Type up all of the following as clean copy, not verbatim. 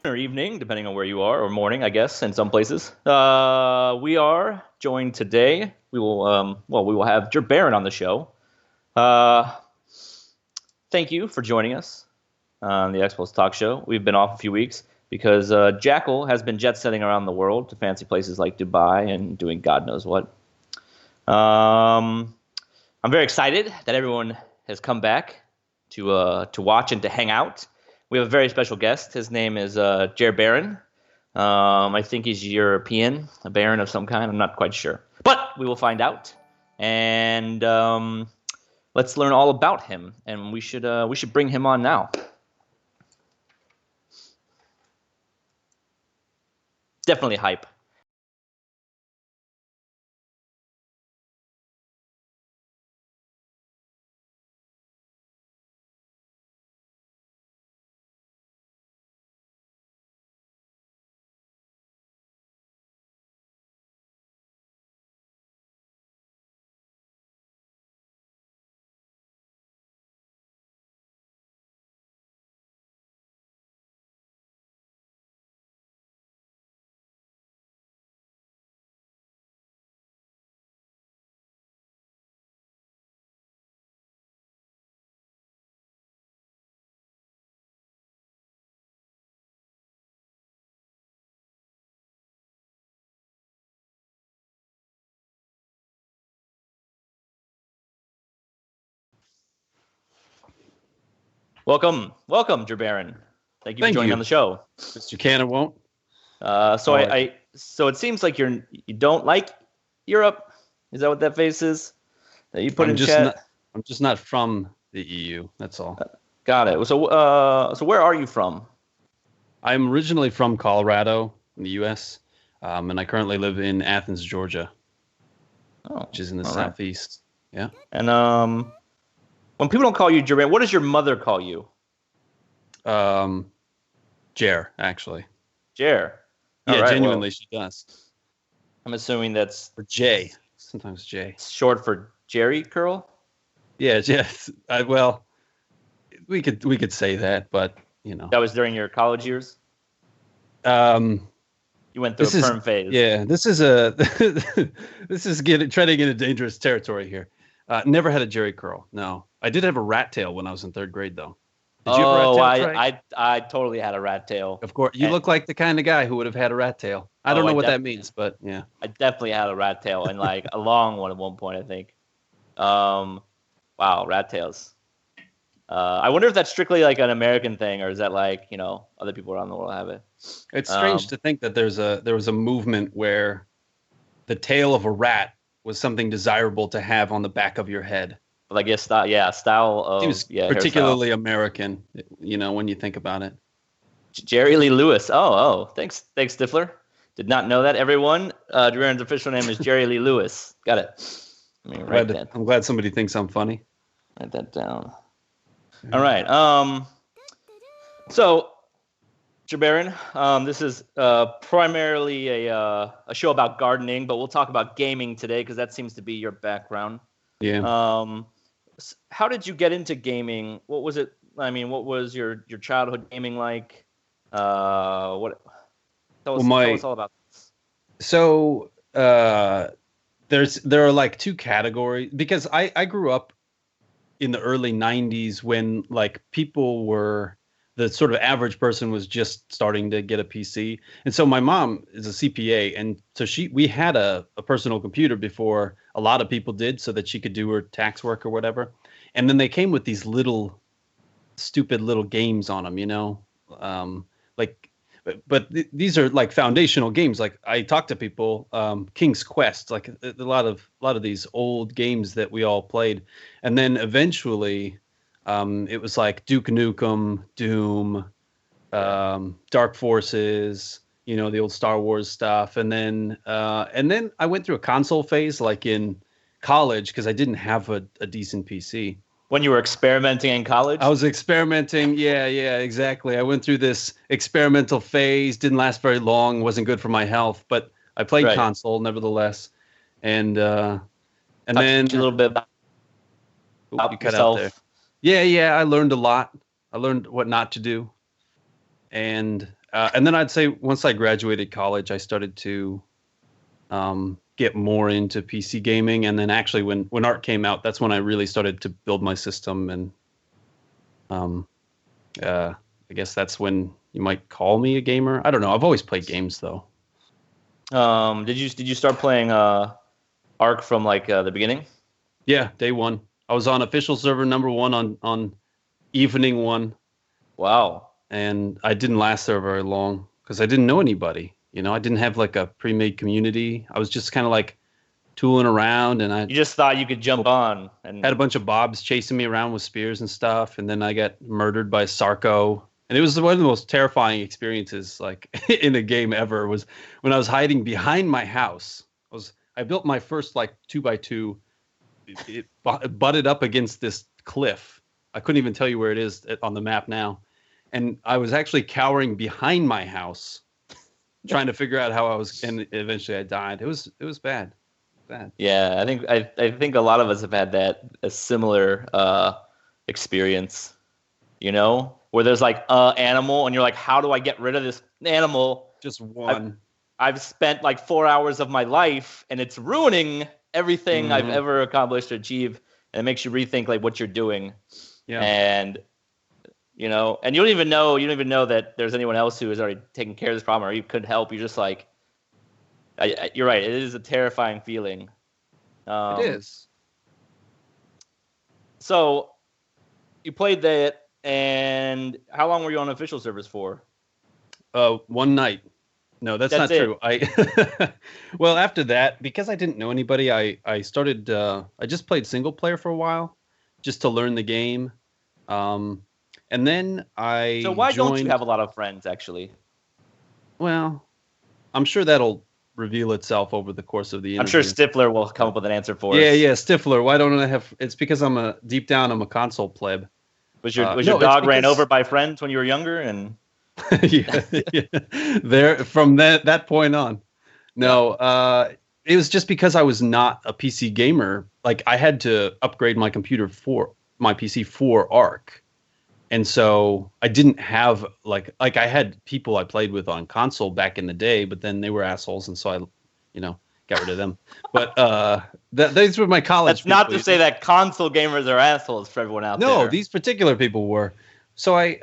or evening, depending on where you are, or morning, I guess, in some places. We are joined today. We will have Jer Baron on the show. Uh, Thank you for joining us on the XPulZ Talk Show. We've been off a few weeks because Jackal has been jet setting around the world to fancy places like Dubai and doing God knows what. I'm very excited that everyone has come back to watch and to hang out. We have a very special guest. His name is Jer Baron. I think he's European, a baron of some kind. I'm not quite sure, but we will find out. And let's learn all about him. And we should bring him on now. Definitely hype. Welcome, Jer Baron. Thank you for Thank joining you, on the show. Mr. Cannon won't. So it seems like you don't like Europe. Is that what that face is that you put in chat? I'm just not from the EU. That's all. Got it. So where are you from? I'm originally from Colorado in the U.S., and I currently live in Athens, Georgia, which is in the southeast. Right. Yeah. And when people don't call you Jer, what does your mother call you? Jer, actually. Jer. Yeah, right, genuinely, she does. I'm assuming that's or Jay. Sometimes Jay. Short for Jerry Curl. Yeah, yes. Well, we could say that, but you know. That was during your college years. You went through a perm phase. Yeah, this is treading into dangerous territory here. Never had a Jerry curl. No, I did have a rat tail when I was in third grade, though. Did you have a rat tail, Trey? I totally had a rat tail. Of course, you look like the kind of guy who would have had a rat tail. I don't know what that means, but yeah. I definitely had a rat tail, and like a long one at one point, I think. Wow, rat tails. I wonder if that's strictly like an American thing, or is that like, other people around the world have it? It's strange to think that there was a movement where the tail of a rat was something desirable to have on the back of your head. Like style of seems particularly American, when you think about it. Jerry Lee Lewis. Oh, thanks, Stifler. Did not know that. Everyone, Duran's official name is Jerry Lee Lewis. Got it. I'm glad somebody thinks I'm funny. Write that down. All right. So, Jer Baron, this is primarily a show about gardening, but we'll talk about gaming today because that seems to be your background. Yeah. How did you get into gaming? What was it? I mean, what was your childhood gaming like? Tell us all about this. So there are like two categories, because I grew up in the early 90s when like the sort of average person was just starting to get a PC. And so my mom is a CPA, and so we had a personal computer before a lot of people did, so that she could do her tax work or whatever. And then they came with these stupid little games on them, but these are like foundational games. Like I talk to people, King's Quest, like a lot of these old games that we all played. And then eventually it was like Duke Nukem, Doom, Dark Forces, the old Star Wars stuff. And then I went through a console phase, like in college, because I didn't have a decent PC. When you were experimenting in college? I was experimenting. Yeah, exactly. I went through this experimental phase. Didn't last very long. Wasn't good for my health, but I played console nevertheless. And then a little bit about yourself. Yeah. I learned a lot. I learned what not to do. And And then I'd say once I graduated college, I started to get more into PC gaming. And then actually when Arc came out, that's when I really started to build my system. And I guess that's when you might call me a gamer. I don't know. I've always played games though. Did you start playing Arc from like the beginning? Yeah, day one. I was on official server number 1 on evening 1. Wow. And I didn't last there very long because I didn't know anybody. You know, I didn't have like a pre-made community. I was just kind of like tooling around, and you just thought you could jump on and had a bunch of bobs chasing me around with spears and stuff. And then I got murdered by Sarko. And it was one of the most terrifying experiences like in a game ever was when I was hiding behind my house. I built my first like 2x2. It butted up against this cliff. I couldn't even tell you where it is on the map now. And I was actually cowering behind my house, trying to figure out how I was. And eventually I died. It was bad. Bad. Yeah, I think a lot of us have had a similar experience, you know, where there's like animal and you're like, how do I get rid of this animal? Just one. I've spent like 4 hours of my life and it's ruining everything I've ever accomplished or achieved. And it makes you rethink like what you're doing. Yeah. And you know, and you don't even know that there's anyone else who is already taking care of this problem or you could help. You're just like, you're right. It is a terrifying feeling. It is. So you played that, and how long were you on official servers for? One night. No, that's not true. Well, after that, because I didn't know anybody, I started. I just played single player for a while, just to learn the game. And then I. So why don't you have a lot of friends, actually? Well, I'm sure that'll reveal itself over the course of the interview. I'm sure Stifler will come up with an answer for us. Yeah, Stifler. Why don't I have? It's because deep down I'm a console pleb. Was your dog ran over by friends when you were younger and? yeah. There from that point on. No, it was just because I was not a PC gamer. Like I had to upgrade my computer for my PC for Arc. And so I didn't have like I had people I played with on console back in the day, but then they were assholes, and so I, got rid of them. But these were my college. That's not to say that console gamers are assholes for everyone out there. No, these particular people were. So I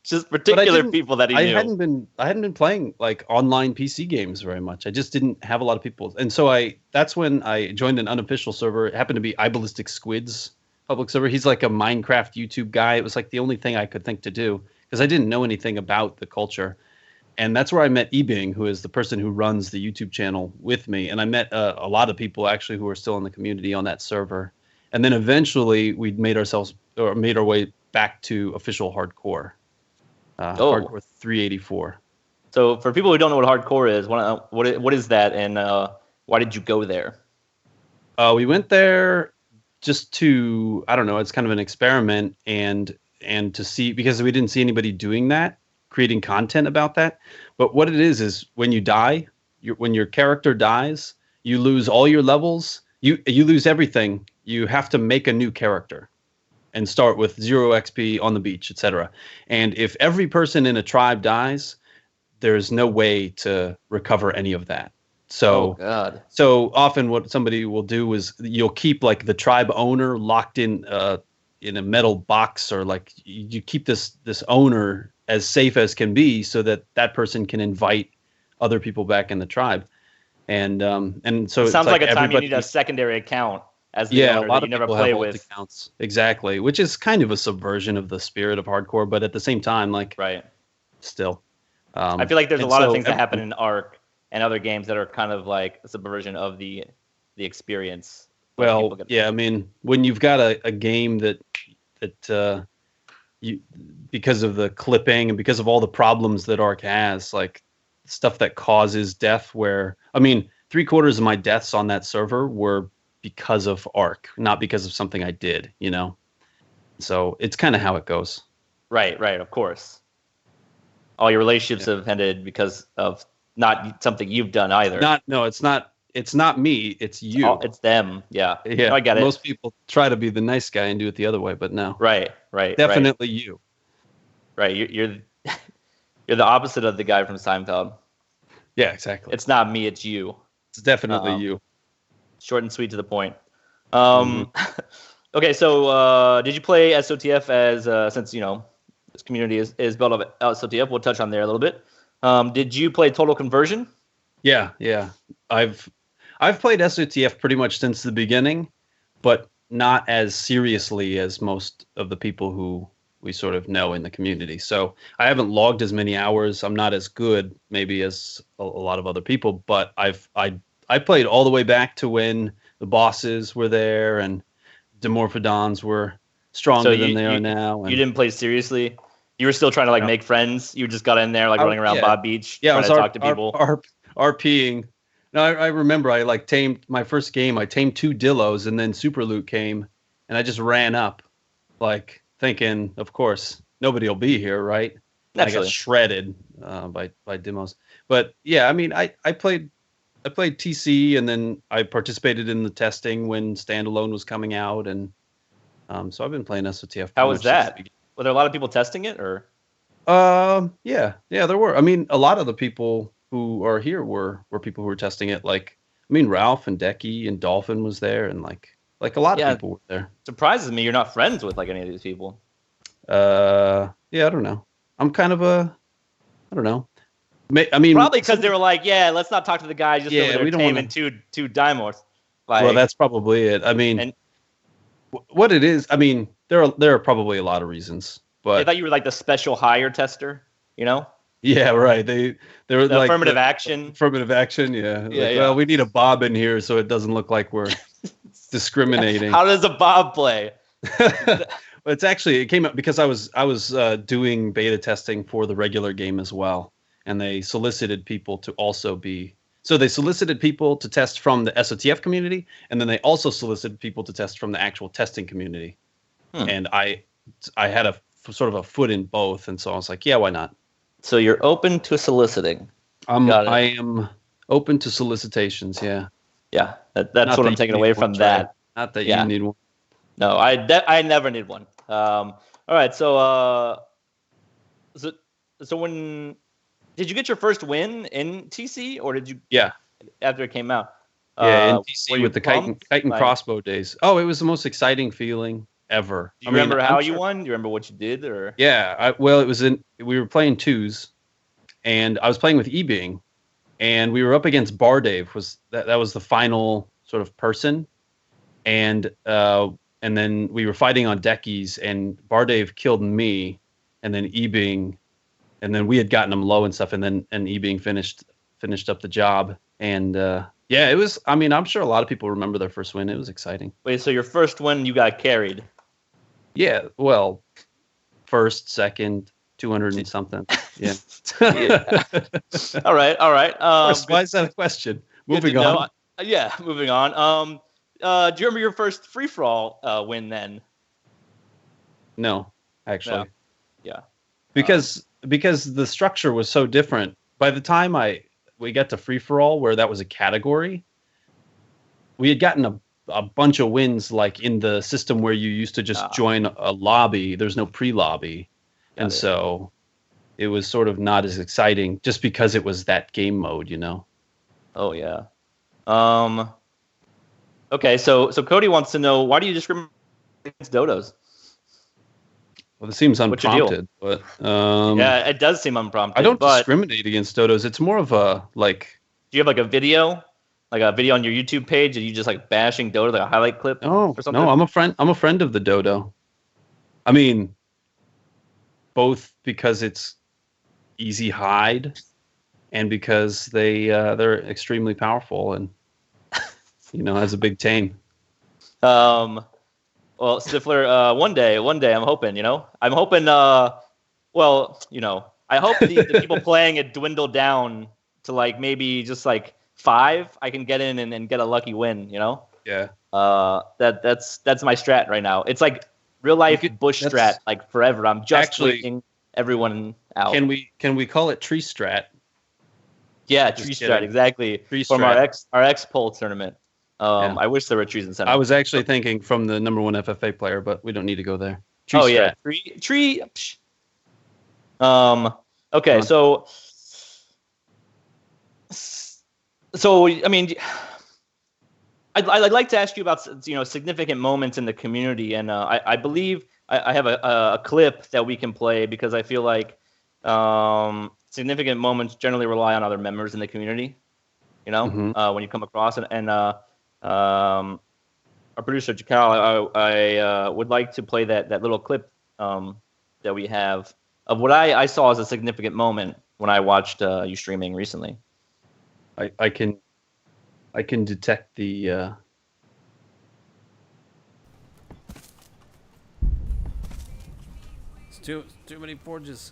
just particular people that he knew. I hadn't been playing like online PC games very much. I just didn't have a lot of people, and so that's when I joined an unofficial server. It happened to be iBallistic Squid's public server. He's like a Minecraft YouTube guy. It was like the only thing I could think to do because I didn't know anything about the culture. And that's where I met Ebing, who is the person who runs the YouTube channel with me. And I met a lot of people actually who are still in the community on that server. And then eventually we made our way back to official hardcore, hardcore 384. So for people who don't know what hardcore is, what is that, and why did you go there? We went there just to, I don't know, it's kind of an experiment and to see, because we didn't see anybody doing that, creating content about that. But what it is when you die, when your character dies, you lose all your levels, you lose everything. You have to make a new character and start with 0 XP on the beach, etc. And if every person in a tribe dies, there's no way to recover any of that. So, so often what somebody will do is you'll keep like the tribe owner locked in a metal box, or like you keep this owner as safe as can be so that person can invite other people back in the tribe. And so it sounds like a time you need a secondary account as the owner that you never play with. Accounts. Exactly, which is kind of a subversion of the spirit of hardcore, but at the same time, like still. I feel like there's a lot of things that happen in Arc and other games that are kind of like a subversion of the experience. Well, yeah, I mean, when you've got a game that you, because of the clipping and because of all the problems that Arc has, like stuff that causes death, where, I mean, 3/4 of my deaths on that server were because of Arc, not because of something I did, So it's kind of how it goes. Right, of course. All your relationships have ended because of not something you've done either. It's not me. It's you. It's them. Yeah. Yeah. No, I get it. Most people try to be the nice guy and do it the other way, but no. Right. Definitely you. Right. You're You're the opposite of the guy from Seinfeld. Yeah, exactly. It's not me, it's you. It's definitely you. Short and sweet to the point. Okay, so did you play SOTF as since this community is built up SOTF? We'll touch on there a little bit. Did you play Total Conversion? Yeah. I've played SOTF pretty much since the beginning, but not as seriously as most of the people who we sort of know in the community. So I haven't logged as many hours. I'm not as good maybe as a lot of other people, but I played all the way back to when the bosses were there and Dimorphodons were stronger than they are now. And you didn't play seriously? You were still trying to make friends? You just got in there running around Bob Beach trying to talk to people? RPing. No, I remember I tamed my first game. I tamed 2 Dillos, and then Super Loot came, and I just ran up, thinking, of course, nobody will be here, right? I got shredded by Dimos. But yeah, I mean, I played TC, and then I participated in the testing when Standalone was coming out, and so I've been playing SOTF. How was that? Were there a lot of people testing it, or? Yeah, there were. I mean, a lot of the people who are here were people who were testing it. Ralph and Decky and Dolphin was there, and a lot of people were there. Surprises me you're not friends with any of these people. Yeah, I don't know. I'm kind of I don't know. I mean, probably because they were let's not talk to the guy just over there we don't taming two Dimos. Well, that's probably it. I mean, what it is, I mean, there are probably a lot of reasons, but I thought you were the special hire tester, Yeah, right. They were the affirmative action. Affirmative action, yeah. Well, we need a Bob in here so it doesn't look like we're discriminating. How does a Bob play? It came up because I was doing beta testing for the regular game as well, and they solicited people to also be. So they solicited people to test from the SOTF community, and then they also solicited people to test from the actual testing community. And I had a sort of a foot in both, and so I was like, yeah, why not? So you're open to soliciting. I am open to solicitations. Yeah. Yeah, that's what I'm taking away from that. Not that you need one. No, I never need one. All right, so when did you get your first win in TC, or did you? Yeah. After it came out. Yeah, in TC with the kite and crossbow days. Oh, it was the most exciting feeling ever. Do you remember how you won? Do you remember what you did, or? Yeah, we were playing 2s, and I was playing with E-Bing, and we were up against Bardave. That was the final sort of person, and then we were fighting on Deckies, and Bardave killed me, and then E-Bing, and then we had gotten him low and stuff, and E-Bing finished up the job, and yeah, it was. I mean, I'm sure a lot of people remember their first win. It was exciting. Wait, so your first win, you got carried? Yeah, well, first, second, 200 and something. Yeah. All right. Why is that a question? Moving on. Moving on. Do you remember your first free-for-all win then? No, actually. No. Yeah. Because the structure was so different. By the time we got to free-for-all, where that was a category, we had gotten a bunch of wins in the system where you used to just join a lobby. There's no pre-lobby. And so it was sort of not as exciting just because it was that game mode, Oh, yeah. Okay, so Cody wants to know, why do you discriminate against dodos? Well, it seems unprompted, but yeah, it does seem unprompted. I don't discriminate against dodos. It's more of a Do you have a video? A video on your YouTube page? Are you just bashing dodo, a highlight clip? Oh, or something? No, I'm a friend of the dodo. I mean, both because it's easy hide, and because they're extremely powerful and has a big tame. Well, Stifler, one day I'm hoping, I'm hoping, I hope the people playing it dwindle down to maybe just 5. I can get in and get a lucky win, Yeah. That's my strat right now. It's real life bush strat, forever. I'm just taking everyone out. Can we call it tree strat? Yeah, tree strat, exactly. From our XPulZ tournament. I wish there were trees in center. I was actually thinking from the number 1 FFA player, but we don't need to go there. Tree strat. Yeah, tree. Okay, so I mean, I'd like to ask you about significant moments in the community, and I believe I have a clip that we can play because I feel like significant moments generally rely on other members in the community. When you come across it, and our producer Jakal, I would like to play that little clip that we have of what I saw as a significant moment when I watched you streaming recently. I can detect the. It's too many forges.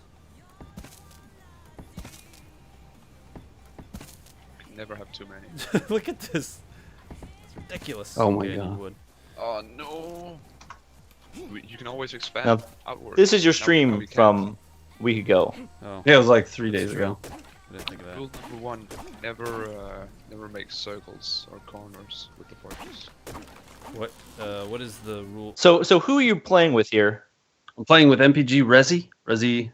Never have too many. Look at this. It's ridiculous. Oh my god. Oh no. You can always expand Now, outward. this is your No, stream we can't. from a week ago. Oh, Yeah, it was like 3 days ago. I didn't think of that. Rule number 1: never make circles or corners with the forges. What is the rule? So who are you playing with here? I'm playing with MPG Resi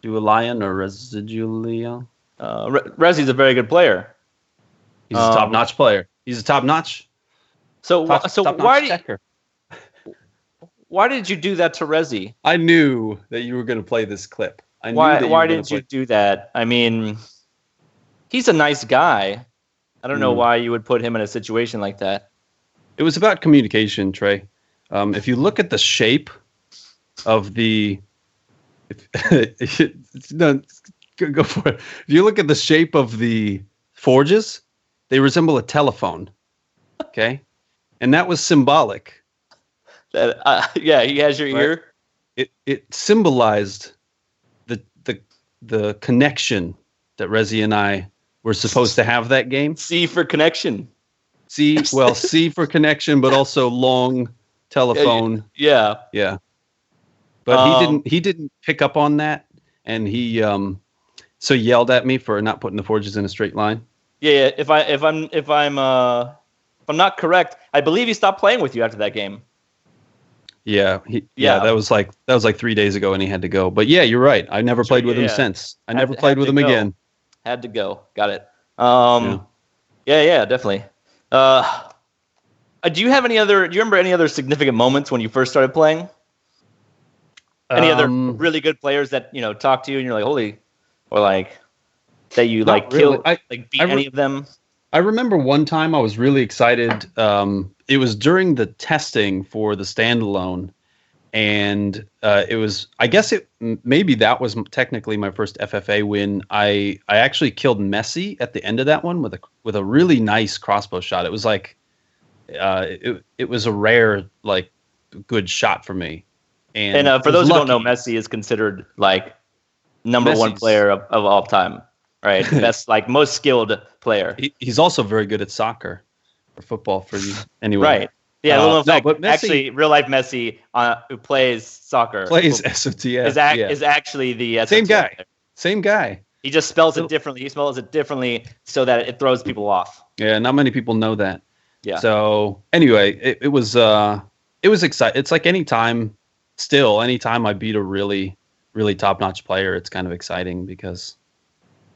Dualion or Residualion. Rezi's a very good player. He's a top-notch player. He's a top-notch. Why did you do that to Rezi? I knew that you were going to play this clip. Why did you do that? I mean, he's a nice guy. I don't know why you would put him in a situation like that. It was about communication, Trey. If you look at the shape of the... no, go for it. If you look at the shape of the forges, they resemble a telephone. Okay? And that was symbolic. Yeah, he has your ear. It symbolized the connection that Rezi and I were supposed to have that game. C for connection. C for connection, but also long telephone. Yeah. But he didn't pick up on that, and he so yelled at me for not putting the forges in a straight line. Yeah. If I'm not correct, I believe he stopped playing with you after that game. Yeah, that was like 3 days ago, and he had to go. But yeah, you're right. I never played with him since. I never played with him again. Had to go. Got it. Yeah, definitely. Do you remember any other significant moments when you first started playing? Any other really good players that talk to you and you're like, holy, or like that you like really. beat any of them? I remember one time I was really excited. It was during the testing for the standalone, and it was, I guess maybe that was technically my first FFA win. I actually killed Messi at the end of that one with a really nice crossbow shot. It was like it was a rare, like, good shot for me. And for those who don't know, Messi is considered like number one player of all time. Right, best, like, most skilled player. He's also very good at soccer or football for you, anyway. Right. Yeah. But Messi, actually, real life Messi, who plays soccer, plays SOTF, is actually the SOTF same guy. player. Same guy. He just spells it differently. He spells it differently so that it throws people off. Yeah, not many people know that. Yeah. So anyway, it was exciting. It's like anytime I beat a really, really top notch player, it's kind of exciting because.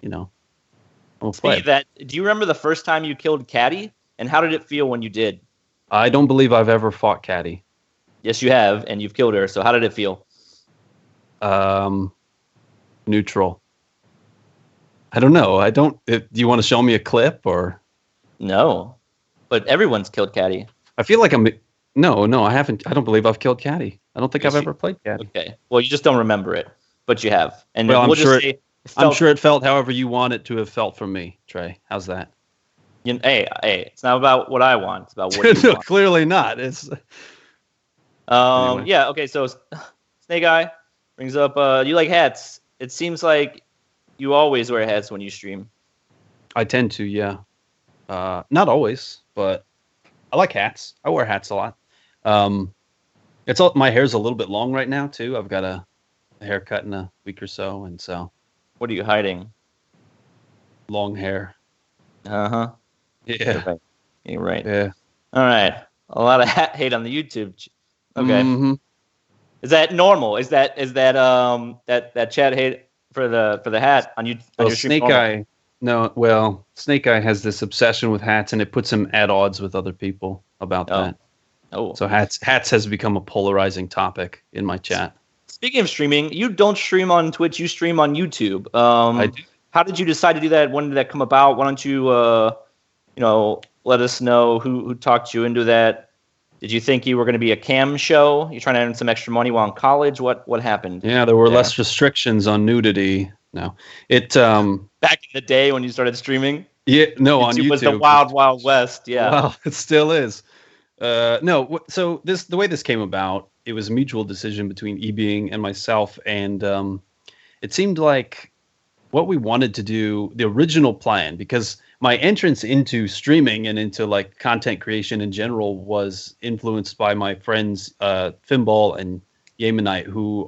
Speaking of that, do you remember the first time you killed Caddy, and how did it feel when you did? I don't believe I've ever fought Caddy. Yes, you have, and you've killed her. So how did it feel? Neutral. I don't know. Do you want to show me a clip or? No, but everyone's killed Caddy. I feel like No, I haven't. I don't believe I've killed Caddy. I don't think I've ever played Caddy. Okay. Well, you just don't remember it, but you have. And I'm sure it felt however you want it to have felt from me, Trey. How's that? Hey, it's not about what I want. It's about what you want. Clearly not. It's. Anyway. Yeah. Okay. So, Snake Eye brings up. You like hats? It seems like you always wear hats when you stream. I tend to, yeah. Not always, but I like hats. I wear hats a lot. My hair's a little bit long right now too. I've got a haircut in a week or so, and so. What are you hiding? Long hair. Yeah. You're right. Yeah. All right. A lot of hat hate on the YouTube. Okay. Mm-hmm. Is that normal? Is that that chat hate for the hat on you. On Well, your stream Snake normal. Eye. No, well, Snake Eye has this obsession with hats, and it puts him at odds with other people about Oh. that. Oh, So hats has become a polarizing topic in my chat. speaking of streaming, you don't stream on Twitch. You stream on YouTube. I do. How did you decide to do that? When did that come about? Why don't you, let us know who talked you into that? Did you think you were going to be a cam show? You trying to earn some extra money while in college? What happened? Yeah, there were there? less restrictions on nudity. No, it Back in the day when you started streaming, yeah, no, on YouTube was the wild, wild west. Yeah. Well, it still is. No, so the way this came about, it was a mutual decision between eBeing and myself, and it seemed like what we wanted to do, the original plan, because my entrance into streaming and into like content creation in general was influenced by my friends Finball and Yemenite, who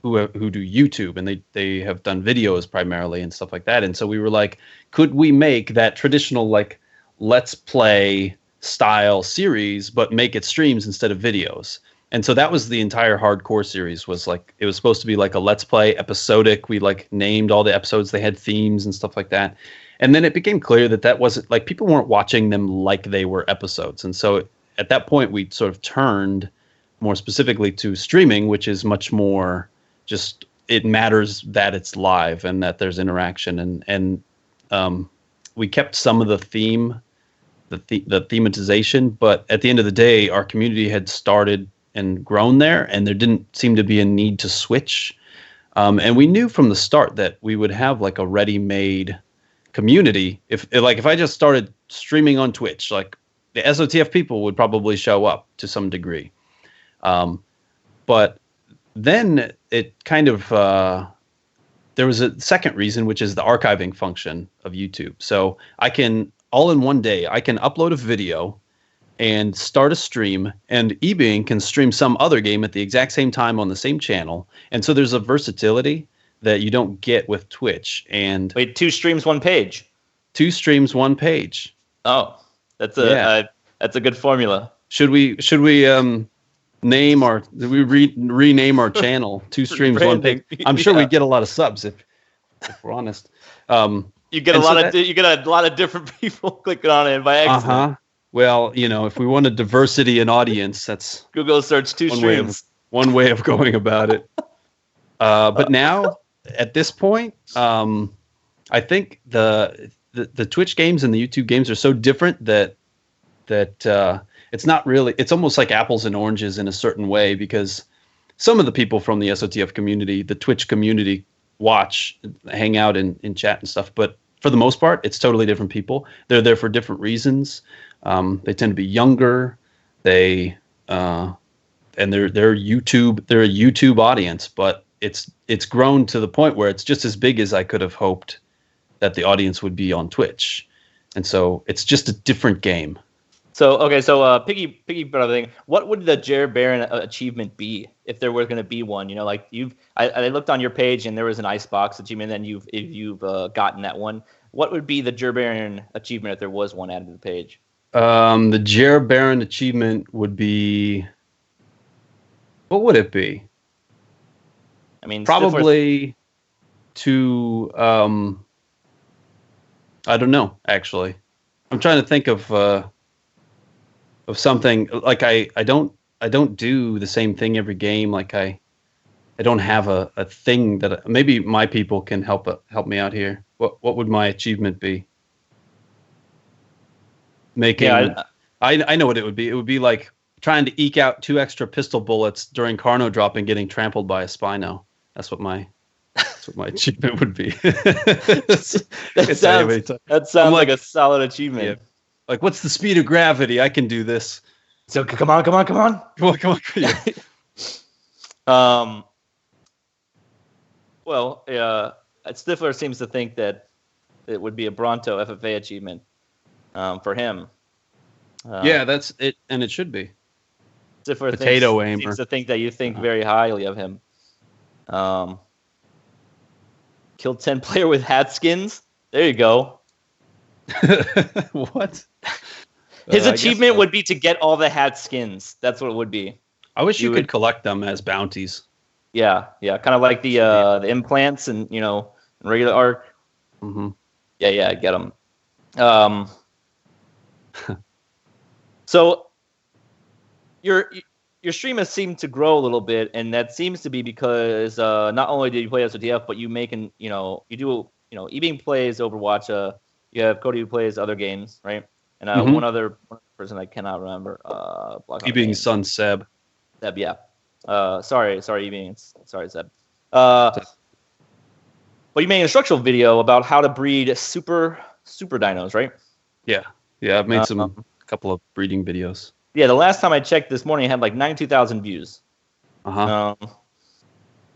do YouTube, and they have done videos primarily and stuff like that. And so we were like, could we make that traditional like let's play style series but make it streams instead of videos? And so that was the entire hardcore series. Was like, it was supposed to be like a let's play episodic. We like named all the episodes, they had themes and stuff like that. And then it became clear that wasn't like, people weren't watching them like they were episodes. And so at that point we sort of turned more specifically to streaming, which is much more just, it matters that it's live and that there's interaction. And we kept some of the theme, the thematization, but at the end of the day, our community had started and grown there, and there didn't seem to be a need to switch. And we knew from the start that we would have like a ready-made community. If I just started streaming on Twitch, like the SOTF people would probably show up to some degree. But then it kind of, there was a second reason, which is the archiving function of YouTube. So I can, all in one day, I can upload a video and start a stream, and eBeing can stream some other game at the exact same time on the same channel. And so there's a versatility that you don't get with Twitch. And Wait, 2 streams, 1 page. 2 streams, 1 page. Oh, that's a good formula. Should we rename our channel 2 streams, 1 page? I'm sure we get a lot of subs if we're honest. You get a lot of different people clicking on it by accident. Well, if we want a diversity in audience, that's Google search 2 streams. One way of going about it. But now, at this point, I think the Twitch games and the YouTube games are so different that it's not really. It's almost like apples and oranges in a certain way, because some of the people from the SOTF community, the Twitch community, hang out in chat and stuff. But for the most part, it's totally different people. They're there for different reasons. They tend to be younger. And they're YouTube. They're a YouTube audience, but it's grown to the point where it's just as big as I could have hoped that the audience would be on Twitch, and so it's just a different game. So piggy brother thing. What would the Jer Baron achievement be if there were going to be one? I looked on your page and there was an icebox achievement, and you've gotten that one. What would be the Jer Baron achievement if there was one added to the page? The Jer Baron achievement would be, what would it be? I mean, probably to I don't know, actually. I'm trying to think of something like I don't do the same thing every game. Like I don't have a thing that maybe my people can help me out here. What would my achievement be? I know what it would be. It would be like trying to eke out 2 extra pistol bullets during Carno drop and getting trampled by a Spino. That's what my achievement would be. That sounds like a solid achievement. Yeah. Like, what's the speed of gravity? I can do this. So come on. Yeah. Well, Stifler seems to think that it would be a Bronto FFA achievement for him. Yeah, that's it, and it should be. Stifler aimer seems to think that you think very highly of him. Kill 10 player with hat skins. There you go. What? His achievement would be to get all the hat skins. That's what it would be. I wish you could collect them as bounties. Yeah, kind of like the implants and regular arc. Mm-hmm. Yeah, I get them. So your stream has seemed to grow a little bit, and that seems to be because not only did you play SOTF, but you you do eBeing plays Overwatch. You have Cody who plays other games, right? And one other person I cannot remember. eBeing's son Seb. Seb, yeah. Sorry, eBeing. Sorry, Seb. But you made an instructional video about how to breed super dinos, right? Yeah, I've made a couple of breeding videos. Yeah, the last time I checked this morning, it had like 92,000 views.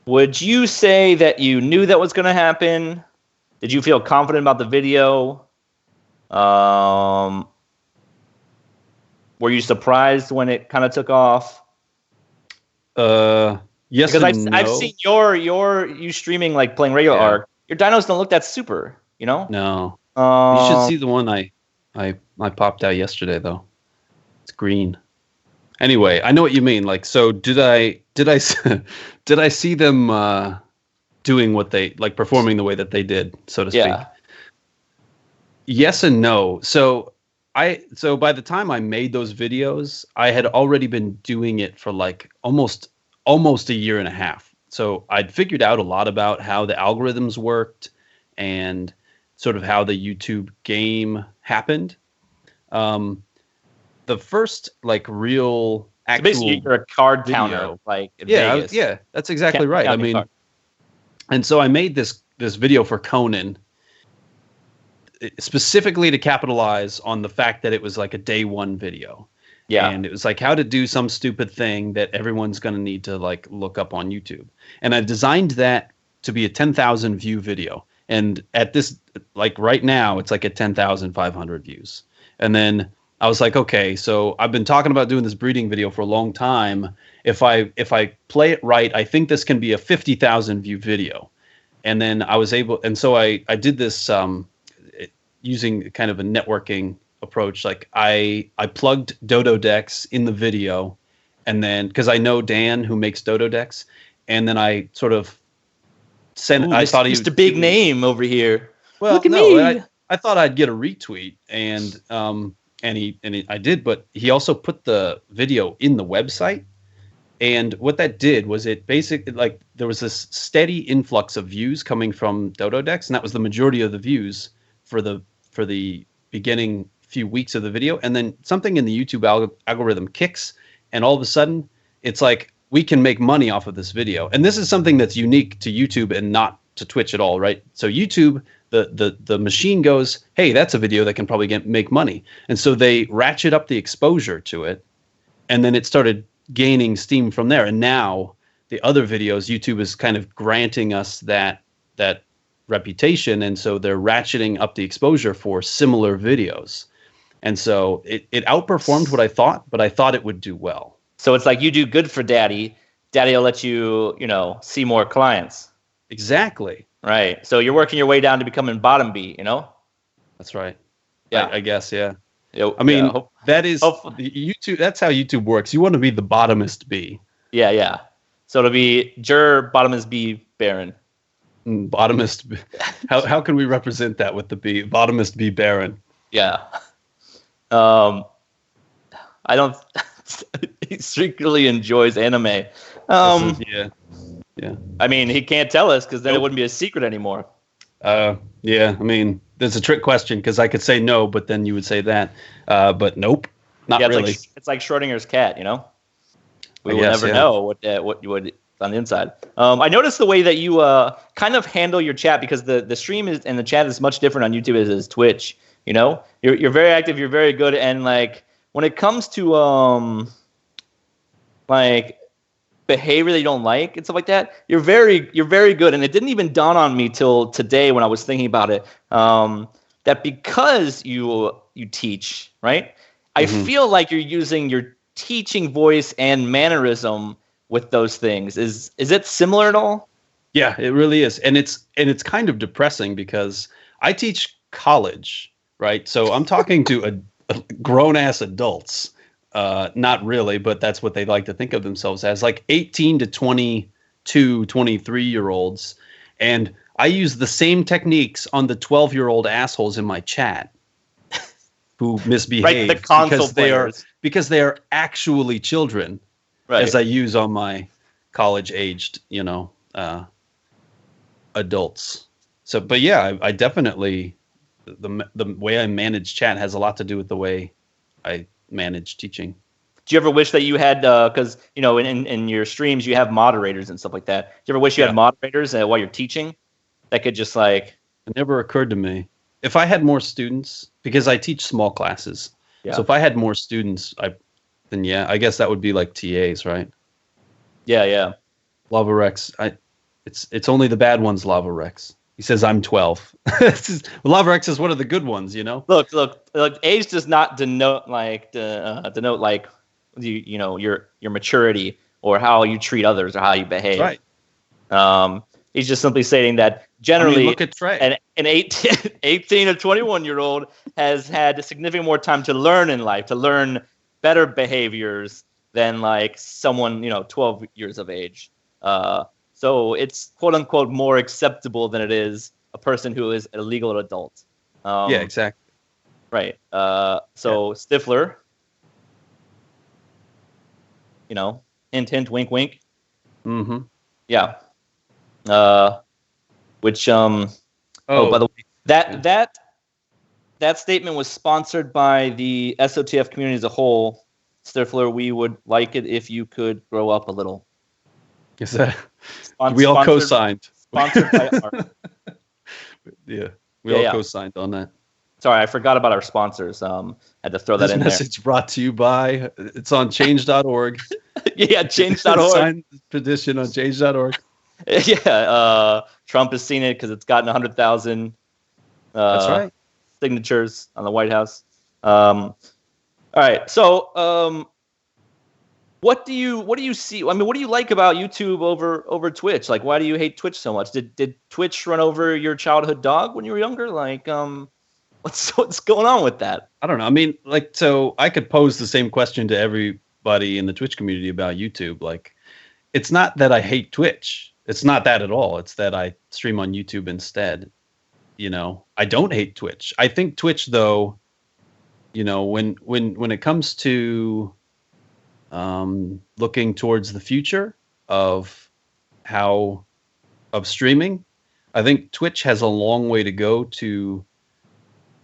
Would you say that you knew that was going to happen? Did you feel confident about the video? Were you surprised when it kind of took off? Yes, because and I've seen you streaming like playing regular Arc. Your dinos don't look that super, No. You should see the one I popped out yesterday though. It's green. Anyway, I know what you mean. Like, so did I see them doing what they like, performing the way that they did, so to speak? Yeah. Yes and no. So by the time I made those videos, I had already been doing it for like almost a year and a half. So I'd figured out a lot about how the algorithms worked and sort of how the YouTube game happened. The first like real actual so basically you're a card video, counter, like in Vegas. Yeah, that's exactly right. I mean, and so I made this video for Conan specifically to capitalize on the fact that it was like a day one video. Yeah. And it was like how to do some stupid thing that everyone's going to need to like look up on YouTube. And I designed that to be a 10,000 view video. And at this, like right now, it's like at 10,500 views. And then I was like, okay, so I've been talking about doing this breeding video for a long time. If I play it right, I think this can be a 50,000 view video. And then I was able, and so I did this using kind of a networking approach. Like I plugged Dodo decks in the video, and then because I know Dan who makes Dodo decks, and then I sort of sent. I thought he was Mr. Big Name over here. Well, look at me. I thought I'd get a retweet, and I did, but he also put the video in the website. And what that did was it basically like there was this steady influx of views coming from Dodo decks, and that was the majority of the views for the beginning few weeks of the video. And then something in the YouTube algorithm kicks, and all of a sudden it's like we can make money off of this video. And this is something that's unique to YouTube and not to Twitch at all, right? So YouTube, the machine goes, hey, that's a video that can probably make money. And so they ratchet up the exposure to it, and then it started gaining steam from there. And now the other videos, YouTube is kind of granting us that reputation, and so they're ratcheting up the exposure for similar videos. And so it outperformed what I thought, but I thought it would do well. So it's like you do good for Daddy. Daddy will let you, see more clients. Exactly. Right. So you're working your way down to becoming bottom B, That's right. Yeah. I guess, yeah. I mean, that is YouTube. That's how YouTube works. You want to be the bottomest B. Yeah. So it'll be Jer Bottomest B Baron. Bottomest. How can we represent that with the B? Bottomest B Baron. Yeah. I don't. He secretly enjoys anime. Yeah. I mean, he can't tell us because then it wouldn't be a secret anymore. Yeah. I mean, there's a trick question because I could say no, but then you would say that. But nope, not really. It's like Schrodinger's cat, We will never know what you would on the inside. I noticed the way that you kind of handle your chat, because the stream is and the chat is much different on YouTube as is Twitch. You're very active. You're very good, and like when it comes to like behavior that you don't like and stuff like that, you're very good. And it didn't even dawn on me till today when I was thinking about it. That because you teach, right? I feel like you're using your teaching voice and mannerism with those things. Is it similar at all? Yeah, it really is. And it's kind of depressing because I teach college, right? So I'm talking to a grown-ass adults. Not really, but that's what they like to think of themselves as, like 18 to 20 two 23-year-olds, and I use the same techniques on the 12-year-old assholes in my chat who misbehave, Right, the console players. because they are actually children, Right. as I use on my college-aged, adults. So, but yeah, I definitely the way I manage chat has a lot to do with the way I manage teaching. Do you ever wish that you had, because in your streams you have moderators and stuff like that. Do you ever wish you had moderators while you're teaching that could just like? It never occurred to me. If I had more students, because I teach small classes, so if I had more students, then I guess that would be like TAs, right? Yeah. Lava Rex, it's only the bad ones. Lava Rex, he says I'm 12. Lava Rex is one of the good ones, Look, age does not denote your maturity or how you treat others or how you behave. Right. He's just simply stating that generally, look at Trey. An 18 or 21-year-old has had significantly more time to learn in life, to learn better behaviors than like someone 12 years of age. So it's quote unquote more acceptable than it is a person who is a legal adult. Yeah, exactly. Right. Stifler. Hint, hint, wink, wink. Mm-hmm. Yeah. Which by the way, that statement was sponsored by the SOTF community as a whole. Stifler, we would like it if you could grow up a little. Is that we all co-signed? Sponsored by Art. Yeah, we all co-signed on that. Sorry, I forgot about our sponsors. Had to throw that in there. This message brought to you by. It's on change.org. Yeah, change.org. Sign the petition on change.org. Yeah, Trump has seen it because it's gotten 100,000. That's right. Signatures on the White House. All right, so what do you see? I mean, what do you like about YouTube over Twitch? Like, why do you hate Twitch so much? Did Twitch run over your childhood dog when you were younger? Like, what's going on with that? I don't know. I mean, so I could pose the same question to everybody in the Twitch community about YouTube. Like, it's not that I hate Twitch. It's not that at all. It's that I stream on YouTube instead. I don't hate Twitch. I think Twitch, though, when it comes to looking towards the future of streaming, I think Twitch has a long way to go to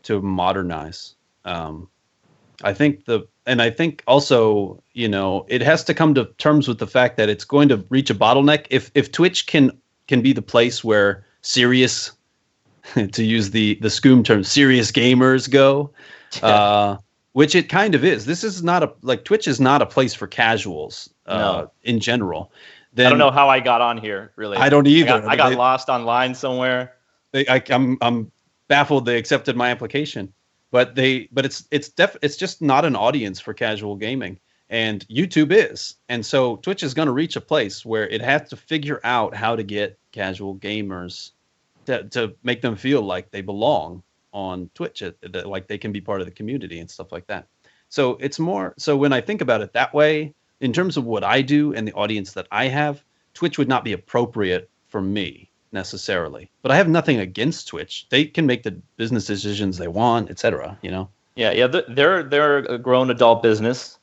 modernize. I think also, it has to come to terms with the fact that it's going to reach a bottleneck. If Twitch can be the place where serious, to use the Scoob term, serious gamers go, which it kind of is. This is not Twitch is not a place for casuals in general. Then, I don't know how I got on here, really. I don't either. I got lost online somewhere. I'm baffled they accepted my application. But it's just not an audience for casual gaming, and YouTube is. And so Twitch is going to reach a place where it has to figure out how to get casual gamers to make them feel like they belong on Twitch, like they can be part of the community and stuff like that. So it's more, so when I think about it that way, in terms of what I do and the audience that I have, Twitch would not be appropriate for me necessarily. But I have nothing against Twitch. They can make the business decisions they want, etc. Yeah. They're a grown adult business.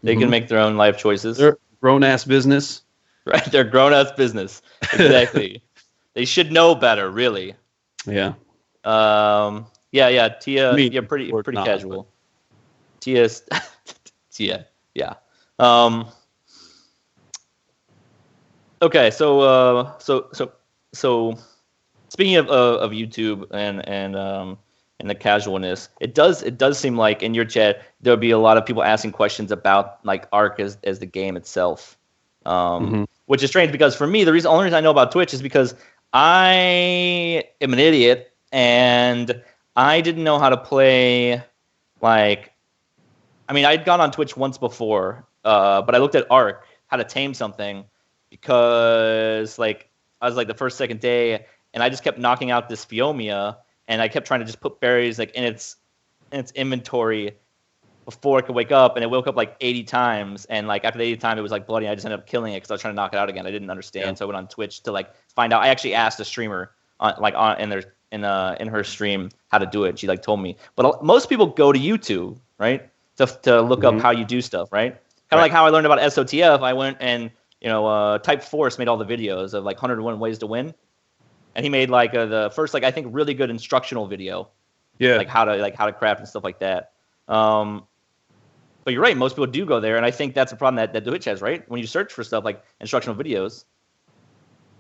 They can make their own life choices. They're grown ass business. Right, they're grown ass business. Exactly. They should know better, really. Yeah. Yeah. Tia, pretty not, casual. Tia's Tia, yeah. Okay, so speaking of YouTube and the casualness, it does seem like in your chat there'll be a lot of people asking questions about like Ark as the game itself, which is strange because for me the only reason I know about Twitch is because I am an idiot and I didn't know how to play. I'd gone on Twitch once before, but I looked at Ark, how to tame something, because I was the first, second day, and I just kept knocking out this Phiomia, and I kept trying to just put berries in its inventory before it could wake up, and it woke up like 80 times, and like after the 80th time, it was like bloody. I just ended up killing it because I was trying to knock it out again. I didn't understand, so I went on Twitch to like find out. I actually asked a streamer in her stream how to do it. She like told me, but most people go to YouTube, right, to look up how you do stuff, right? Kind of like how I learned about SOTF. I went and Type Force made all the videos of like 101 ways to win, and he made like the first like I think really good instructional video, like how to craft and stuff like that. But you're right, most people do go there, and I think that's a problem that Twitch has, right? When you search for stuff like instructional videos,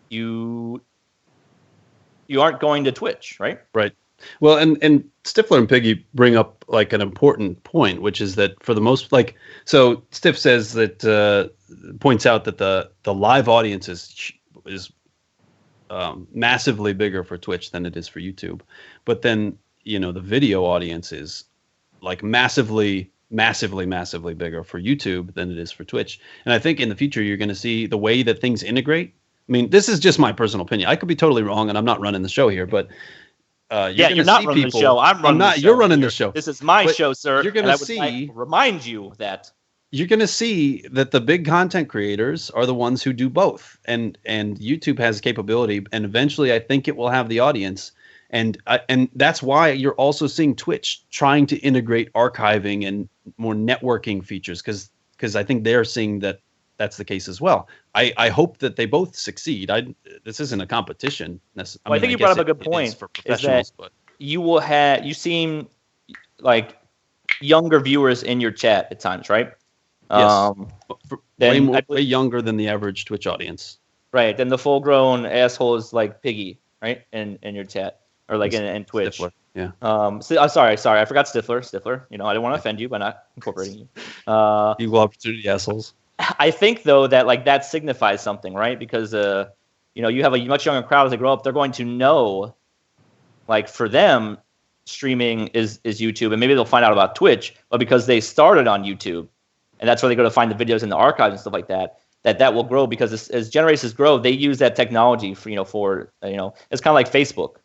you aren't going to Twitch, right? Right. Well, and Stifler and Piggy bring up like an important point, which is that for the most so Stiff says that points out that the live audience is massively bigger for Twitch than it is for YouTube, but then the video audience is like massively bigger for YouTube than it is for Twitch. And I think in the future you're going to see the way that things integrate. I mean, this is just my personal opinion. I could be totally wrong, and I'm not running the show here, but you're not running the show. I'm running the show. You're running the show. This is my show, sir. You're going to see. Remind you that you're going to see that the big content creators are the ones who do both, and YouTube has capability, and eventually I think it will have the audience, and that's why you're also seeing Twitch trying to integrate archiving and more networking features, because I think they're seeing that that's the case as well. I hope that they both succeed. This isn't a competition. I think you brought up a good point. For professionals, but you seem like younger viewers in your chat at times, right? Yes. Way younger than the average Twitch audience. Right. Then the full-grown assholes like Piggy, right? In your chat or like in Twitch. Stifler. Yeah. Sorry. I forgot Stifler. I didn't want to offend you by not incorporating you. Equal opportunity assholes. I think though that like that signifies something, right? Because you have a much younger crowd as they grow up. They're going to know, like for them, streaming is YouTube, and maybe they'll find out about Twitch, but because they started on YouTube, and that's where they go to find the videos in the archives and stuff like that. That will grow because as generations grow, they use that technology for it's kind of like Facebook,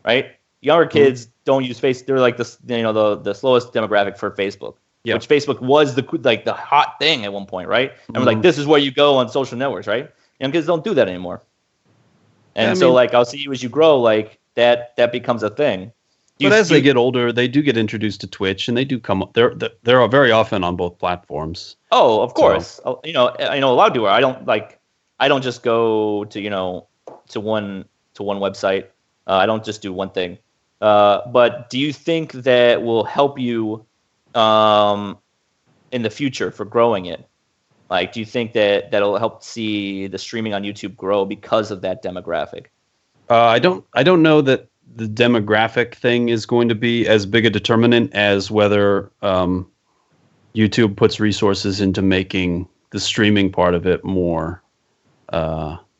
right? Younger kids don't use Facebook. They're like the slowest demographic for Facebook. Yeah. Which Facebook was the hot thing at one point, right? And we're like, this is where you go on social networks, right? Young kids don't do that anymore. And I'll see you as you grow, like that becomes a thing. But as they get older, they do get introduced to Twitch, and they do come up. They're very often on both platforms. Oh, of course. So. I know a lot of people. I don't just go to one website. I don't just do one thing. But do you think that will help you in the future for growing it? Like, do you think that'll help see the streaming on YouTube grow because of that demographic? I don't know that the demographic thing is going to be as big a determinant as whether YouTube puts resources into making the streaming part of it more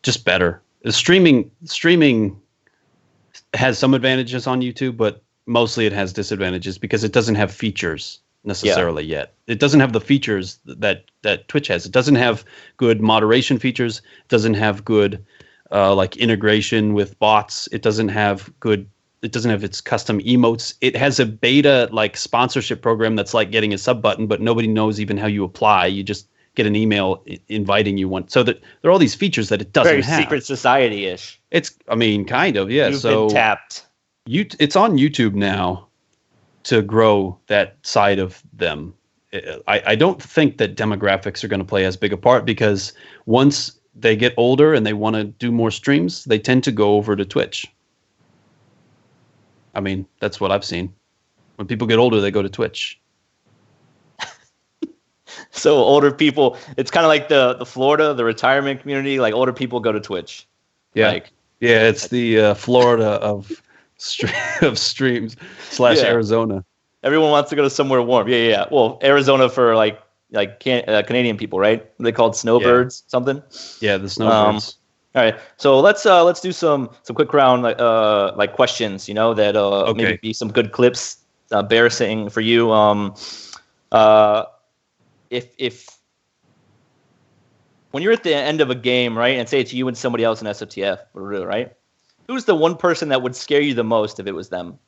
just better. Streaming has some advantages on YouTube, but mostly it has disadvantages because it doesn't have features necessarily yet. It doesn't have the features that Twitch has. It doesn't have good moderation features. It doesn't have good like integration with bots. It doesn't have its custom emotes. It has a beta like sponsorship program that's like getting a sub button, but nobody knows even how you apply. You just get an email inviting you one. So that there are all these features that it doesn't have. Very secret society-ish. It's, kind of, yeah. You've been tapped. It's on YouTube now to grow that side of them. I don't think that demographics are going to play as big a part because once they get older and they want to do more streams, they tend to go over to Twitch. That's what I've seen. When people get older, they go to Twitch. So older people, it's kind of like the Florida, the retirement community. Like older people go to Twitch. Yeah, it's the Florida of streams / Arizona. Everyone wants to go to somewhere warm. Yeah. Well, Arizona for like Canadian people, right? They called snowbirds, something. Yeah, the snowbirds. All right, so let's do some quick round like questions. That maybe be some good clips. Embarrassing for you. If when you're at the end of a game, right, and say it's you and somebody else in SOTF, right? Who's the one person that would scare you the most if it was them?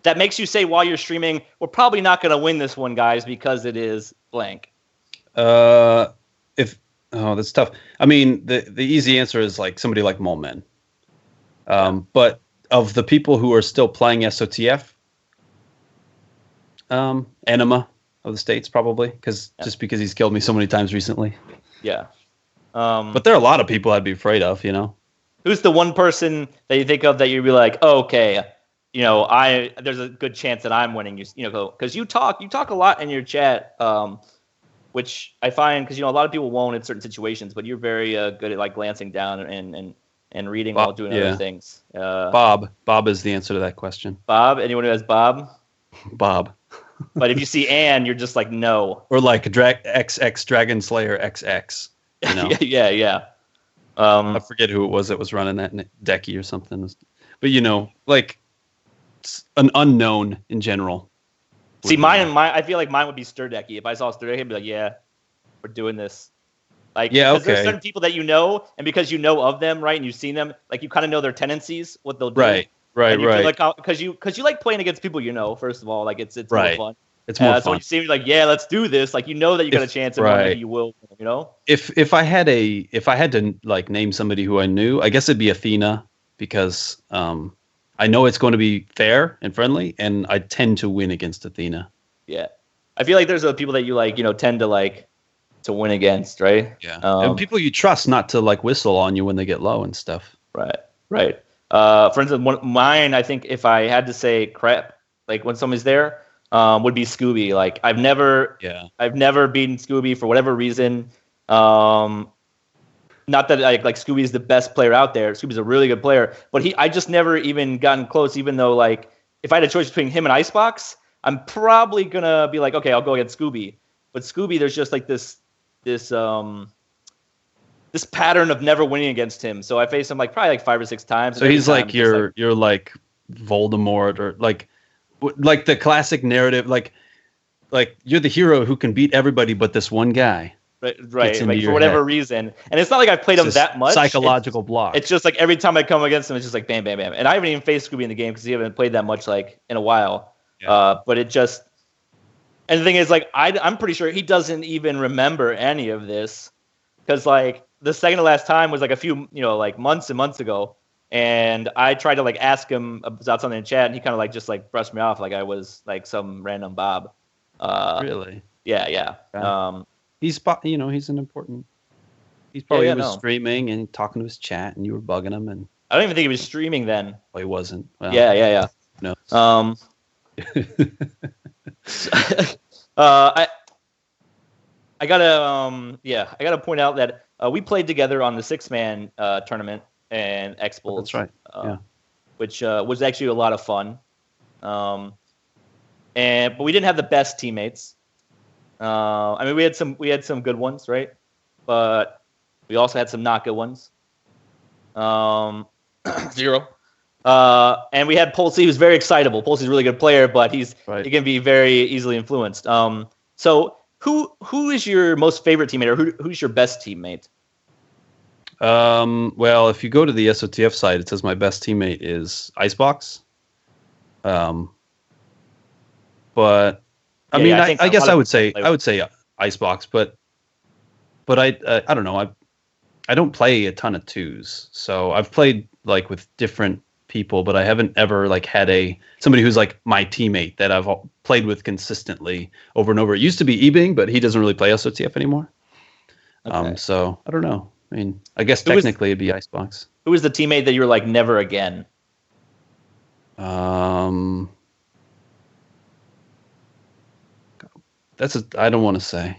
that makes you say while you're streaming, we're probably not going to win this one, guys, because it is blank? That's tough. I mean, the easy answer is like somebody like Molmen. But of the people who are still playing SOTF, Enema of the States probably, just because he's killed me so many times recently. Yeah. But there are a lot of people I'd be afraid of, you know. Who's the one person that you think of that you'd be like, oh, okay, you know, there's a good chance that I'm winning. You know, because you talk a lot in your chat, which I find, because, you know, a lot of people won't in certain situations, but you're very good at like glancing down and reading while doing other things. Bob is the answer to that question. Bob, anyone who has Bob? Bob. But if you see Ann, you're just like, no. Or like XX Dragon Slayer XX. You know? yeah. I forget who it was that was running that decky or something. But, you know, like an unknown in general. See, I feel like mine would be Sturdecky. If I saw Sturdecky, I'd be like, yeah, we're doing this. Like, yeah, okay. There's certain people that you know, and because you know of them, right, and you've seen them, like you kind of know their tendencies, what they'll do. Right. Like, because you like playing against people you know. First of all, like it's right. more fun. It's more fun. So when you see me, like, yeah, let's do this. Like, you know that you got a chance, and right. you will. You know. If I had to like name somebody who I knew, I guess it'd be Athena, because I know it's going to be fair and friendly, and I tend to win against Athena. Yeah, I feel like there's people that you like, you know, tend to like to win against, right? Yeah, and people you trust not to like whistle on you when they get low and stuff. Right. For instance, mine, I think if I had to say crap, like when somebody's there, would be Scooby. Like I've never beaten Scooby for whatever reason. Not that like Scooby's the best player out there. Scooby's a really good player, but I just never even gotten close. Even though like if I had a choice between him and Icebox, I'm probably gonna be like, okay, I'll go against Scooby. But Scooby, there's just like this pattern of never winning against him. So I faced him like probably like 5 or 6 times. So he's like you're like Voldemort, or like the classic narrative, like you're the hero who can beat everybody but this one guy. Right. Like for whatever reason. And it's not like I've played him that much. Psychological block. It's just like every time I come against him, it's just like bam, bam, bam. And I haven't even faced Scooby in the game because he haven't played that much like in a while. Yeah. But it just, and the thing is, like, I'm pretty sure he doesn't even remember any of this, because like the second to last time was like a few, you know, like months and months ago, and I tried to like ask him about something in chat, and he kind of like just like brushed me off like I was like some random Bob. Really? Yeah. He's an important. He's probably was streaming and talking to his chat, and you were bugging him, and I don't even think he was streaming then. Well, he wasn't. Well, yeah. No. I gotta point out that we played together on the 6-man tournament and XPulZ. That's right. Which was actually a lot of fun. But we didn't have the best teammates. I mean, we had some good ones, right? But we also had some not good ones. 0. And we had XPulZ. He was very excitable. XPulZ's a really good player, but he can be very easily influenced. So who is your most favorite teammate, or who's your best teammate? Well, if you go to the SOTF site, it says my best teammate is Icebox. But I mean, I guess I would say Icebox, but I don't know. I don't play a ton of 2s, so I've played like with different people, but I haven't ever like had somebody who's like my teammate that I've played with consistently over and over. It used to be Ebing, but he doesn't really play SOTF anymore. Okay. So I don't know. I mean, I guess technically it'd be Icebox. Who was the teammate that you were like never again? I don't want to say.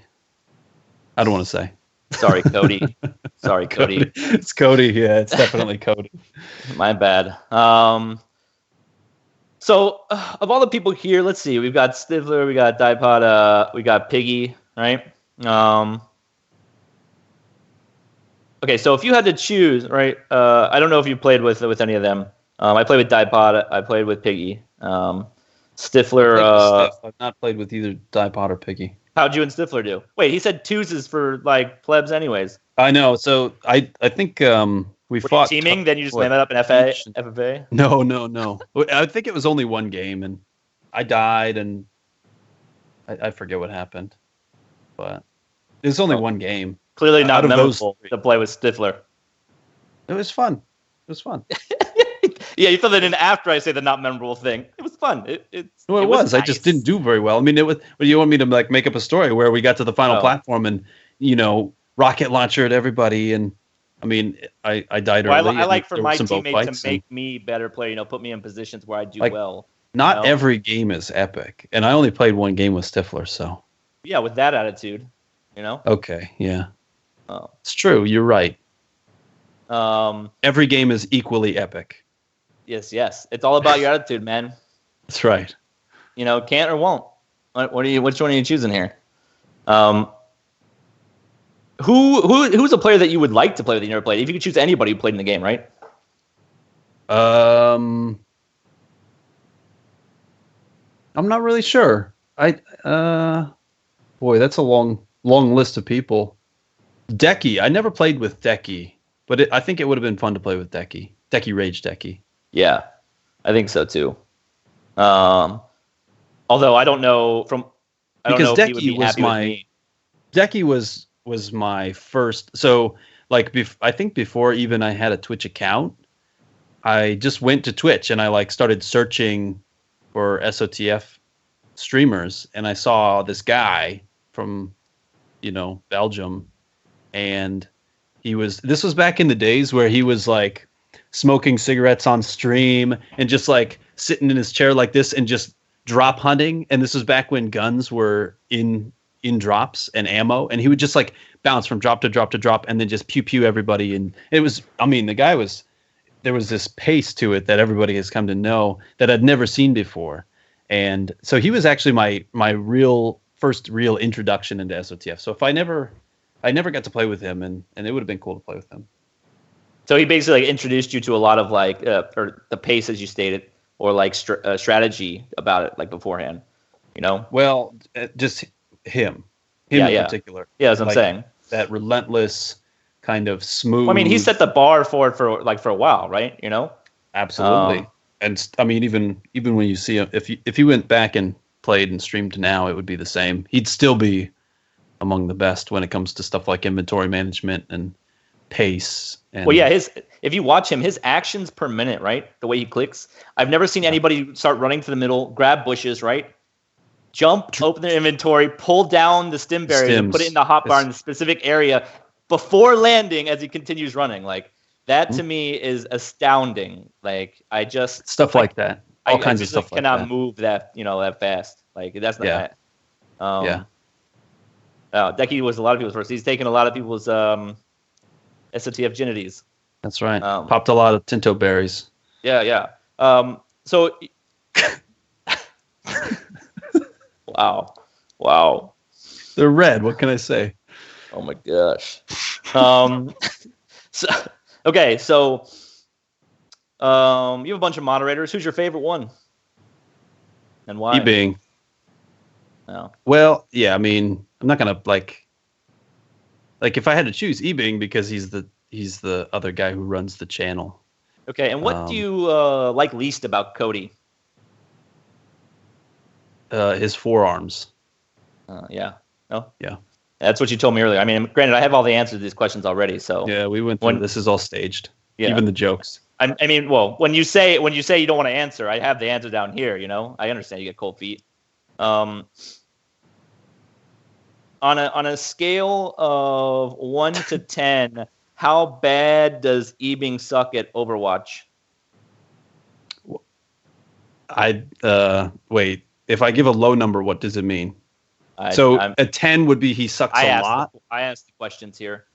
Sorry, Cody. Cody. It's Cody. Yeah, it's definitely Cody. My bad. So of all the people here, let's see. We've got Stifler, we got Dipod, we got Piggy, right? Okay, so if you had to choose, right? I don't know if you played with any of them. I played with Dipod. I played with Piggy. Stifler. I've not played with either Dipod or Piggy. How'd you and Stifler do? Wait, he said 2s is for like plebs anyways. I know. So I think we Were fought you teaming. Then you just landed up in FFA. No. I think it was only one game, and I died, and I forget what happened, but it's only one game. Clearly not Out of those memorable three. to play with Stifler. It was fun. It was fun. Yeah, you throw that in after I say the not memorable thing. It was fun. It was. I just didn't do very well. I mean, it was. But you want me to like make up a story where we got to the final platform and rocket launcher at everybody, and I mean, I died early. I like for my teammate teammates to make me better player. Put me in positions where I do well. Not every game is epic, and I only played one game with Stifler, so. Yeah, with that attitude, Okay, yeah. Oh. It's true. You're right. Every game is equally epic. Yes. It's all about your attitude, man. That's right. Can't or won't. Which one are you choosing here? Who's a player that you would like to play with that you never played? If you could choose anybody who played in the game, right? I'm not really sure. Boy, that's a long list of people. Decky. I never played with Decky, but I think it would have been fun to play with Decky. Rage Decky. Yeah, I think so too. Although I don't know if he would be happy with me. Decky was my first. So like, I think before even I had a Twitch account, I just went to Twitch and I started searching for SOTF streamers, and I saw this guy from, Belgium, and this was back in the days where he was like smoking cigarettes on stream and just like sitting in his chair like this and just drop hunting. And this was back when guns were in drops and ammo, and he would just like bounce from drop to drop to drop and then just pew everybody. And it was, the guy there was this pace to it that everybody has come to know that I'd never seen before. And so he was actually my first real introduction into SOTF. So if I never got to play with him, and it would have been cool to play with him. So he basically introduced you to a lot of or the pace, as you stated, or like strategy about it, like beforehand, Well, just him in particular. Yeah, as I'm saying. That relentless kind of smooth. Well, I mean, he set the bar for it for a while, right? Absolutely. And I mean, even when you see him, if he went back and played and streamed now, it would be the same. He'd still be among the best when it comes to stuff like inventory management and pace. Well, yeah, if you watch him, his actions per minute, right? The way he clicks. I've never seen anybody start running to the middle, grab bushes, right? Jump, open their inventory, pull down the stim barrier, and put it in the hotbar in the specific area before landing as he continues running. Like, that to me is astounding. Like, I just stuff like that. All kinds of stuff like that. Cannot move that fast. Like, that's not that. Yeah. Decky was a lot of people's first. He's taken a lot of people's SOTF ginities. That's right. Popped a lot of Tinto berries. Yeah. So wow. They're red. What can I say? Oh my gosh. So you have a bunch of moderators. Who's your favorite one? And why? E-Bing. No. Well, yeah, I mean, I'm not gonna like if I had to choose E-Bing because he's the other guy who runs the channel. Okay, and what do you like least about Cody? His forearms. Yeah. No? Yeah. That's what you told me earlier. I mean, granted, I have all the answers to these questions already. So yeah, we went through. This is all staged. Yeah. Even the jokes. I mean, well, when you say you don't want to answer, I have the answer down here. I understand you get cold feet. On a scale of 1 to 10, how bad does E-Bing suck at Overwatch? Wait. If I give a low number, what does it mean? A 10 would be he sucks a lot. I asked the questions here.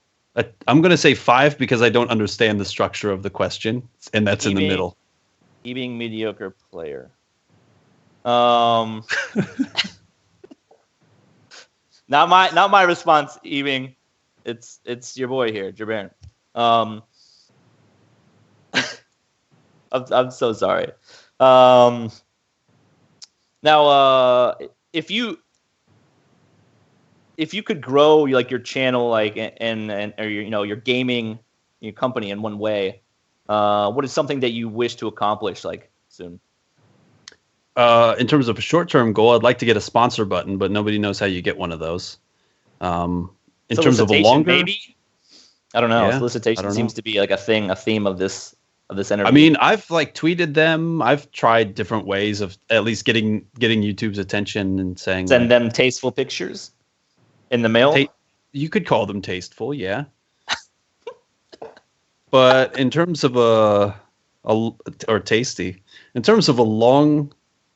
I'm going to say 5 because I don't understand the structure of the question, and that's in the middle. E-Bing mediocre player. Not my response, E-Bing. It's your boy here, Jer Baron. I'm so sorry. Now, if you could grow like your channel, like and or your gaming, your company in one way, what is something that you wish to accomplish like soon? In terms of a short-term goal, I'd like to get a sponsor button, but nobody knows how you get one of those. In terms of a longer, maybe? I don't know. Yeah, Solicitation I don't seems know. to be like a theme of this interview. I mean, I've like tweeted them. I've tried different ways of at least getting YouTube's attention and saying send them tasteful pictures in the mail. You could call them tasteful, yeah. But in terms of or tasty, in terms of a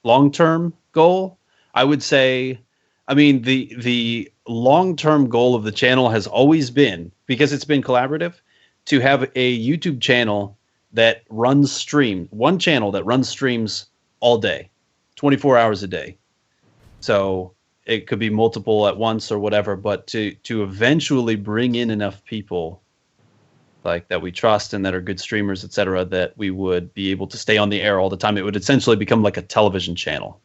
long-term goal, I would say, I mean, the long-term goal of the channel has always been, because it's been collaborative, to have a YouTube channel that runs streams, one channel that runs streams all day, 24 hours a day. So it could be multiple at once or whatever, but to eventually bring in enough people like that we trust and that are good streamers, etc., that we would be able to stay on the air all the time. It would essentially become like a television channel.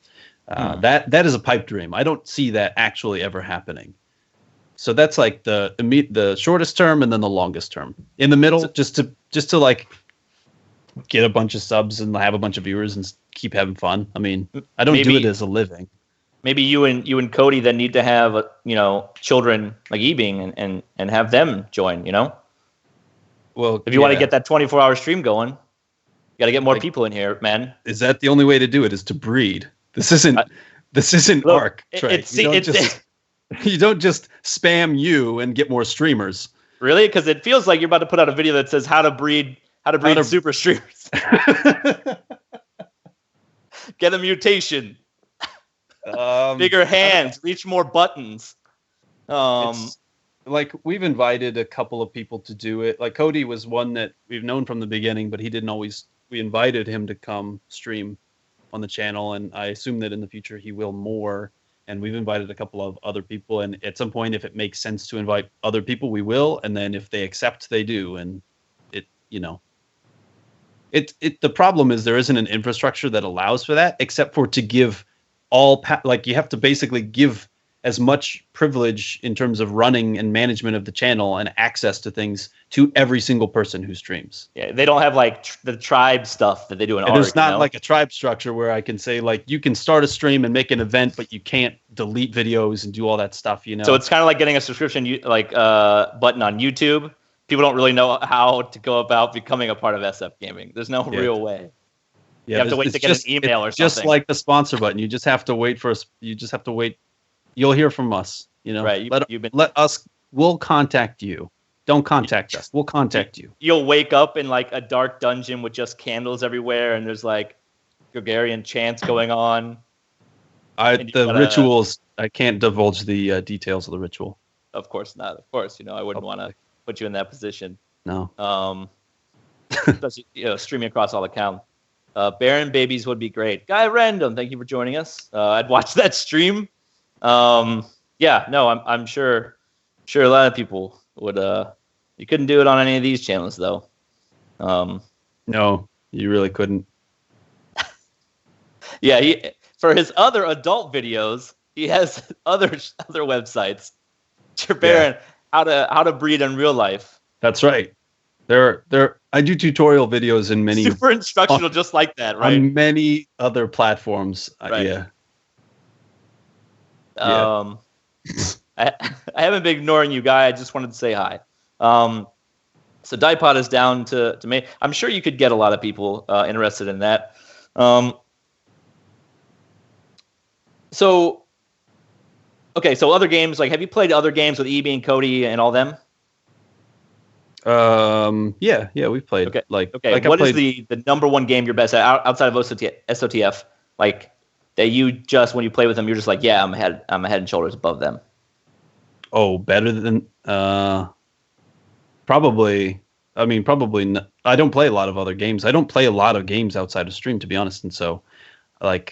That is a pipe dream. I don't see that actually ever happening. So that's like the shortest term and then the longest term. In the middle, just to like get a bunch of subs and have a bunch of viewers and keep having fun. I mean, I don't do it as a living. Maybe you and Cody then need to have children like Ebing and have them join. Well, if you want to get that 24-hour stream going, you got to get more people in here, man. Is that the only way to do it? Is to breed? This isn't look, Arc, Trey. You don't just spam you and get more streamers. Really? Because it feels like you're about to put out a video that says how to breed super streamers. Get a mutation. Bigger hands, reach more buttons. Like we've invited a couple of people to do it. Like Cody was one that we've known from the beginning, but he didn't always. We invited him to come stream on the channel, and I assume that in the future he will more. And we've invited a couple of other people, and at some point, if it makes sense to invite other people, we will. And then if they accept, they do. And the problem is there isn't an infrastructure that allows for that, except for to give like you have to basically give as much privilege in terms of running and management of the channel and access to things to every single person who streams. Yeah, they don't have like the tribe stuff that they do in Arc. There's not like a tribe structure where I can say like you can start a stream and make an event, but you can't delete videos and do all that stuff. So it's kind of like getting a subscription button on YouTube. People don't really know how to go about becoming a part of SF Gaming. There's no real way. Yeah, you have to wait to get an email or something. Just like the sponsor button, you just have to wait for us. You just have to wait. You'll hear from us. Right? Let us. We'll contact you. Don't contact us. We'll contact you. You'll wake up in like a dark dungeon with just candles everywhere, and there's like Gregorian chants going on. Rituals. I can't divulge the details of the ritual. Of course not. Of course, I wouldn't want to put you in that position. No. Especially, streaming across all accounts. Baron Babies would be great. Guy Random, thank you for joining us. I'd watch that stream. I'm sure a lot of people would. You couldn't do it on any of these channels though. No, you really couldn't. Yeah, for his other adult videos, he has other websites. Jer Baron, how to breed in real life. That's right. I do tutorial videos in many super instructional, just like that, right? On many other platforms. Right. Yeah. I haven't been ignoring you, Guy. I just wanted to say hi. So Dipod is down to me. I'm sure you could get a lot of people interested in that. So other games, like, have you played other games with EB and Cody and all them? Yeah, we've played. Okay. What is the number one game you're best at outside of SOTF? Like that you just, when you play with them, you're just like, yeah, I'm head and shoulders above them. Oh, better than probably. I mean, probably not. I don't play a lot of other games. I don't play a lot of games outside of stream, to be honest. And so, I